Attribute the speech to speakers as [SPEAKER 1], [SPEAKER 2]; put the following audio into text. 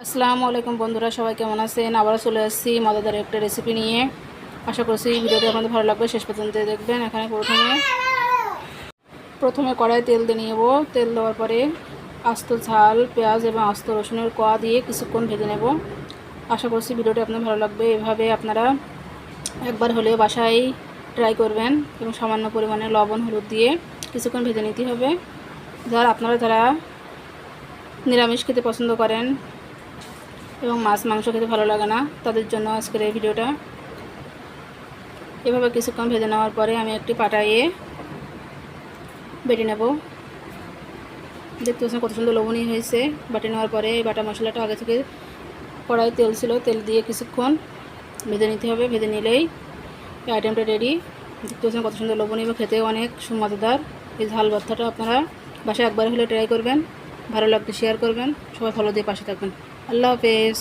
[SPEAKER 1] আসসালামু আলাইকুম বন্ধুরা, সবাই কেমন আছেন? আবারও চলে আসছি মজাদার একটা রেসিপি নিয়ে। আশা করছি ভিডিওটি আপনাদের ভালো লাগবে, শেষ পর্যন্ত দেখবেন। এখানে প্রথমে কড়াই তেল দিয়ে নেব। তেল দেওয়ার পরে আস্ত ঝাল পেঁয়াজ এবং আস্ত রসুনের কোয়া দিয়ে কিছুক্ষণ ভেজে নেব। আশা করছি ভিডিওটি আপনাদের ভালো লাগবে। এভাবে আপনারা একবার হলেও বাসায় ট্রাই করবেন এবং সামান্য পরিমাণে লবণ হলুদ দিয়ে কিছুক্ষণ ভেজে নিতে হবে। যারা নিরামিষ খেতে পছন্দ করেন এবং মাছ মাংস খেতে ভালো লাগে না, তাদের জন্য আজকের এই ভিডিওটা। এভাবে কিছুক্ষণ ভেজে নেওয়ার পরে আমি একটি পাটায়ে বেটে নেব। দেখতে পাচ্ছেন কত সুন্দর লবণীয় হয়েছে। বাটে নেওয়ার পরে এই বাটা মশলাটা আগে থেকে কড়াই তেল ছিল, তেল দিয়ে কিছুক্ষণ ভেজে নিতে হবে। ভেজে নিলেই এই আইটেমটা রেডি। দেখতে পাচ্ছেন কত সুন্দর লবণীয়, খেতে অনেক মজাদার। এই ঝাল ভর্তাটা আপনারা বাসায় একবার হলে ট্রাই করবেন, ভালো লাগলে শেয়ার করবেন, সবাই ফলো দিয়ে পাশে থাকবেন। আল্লাহ হাফেজ।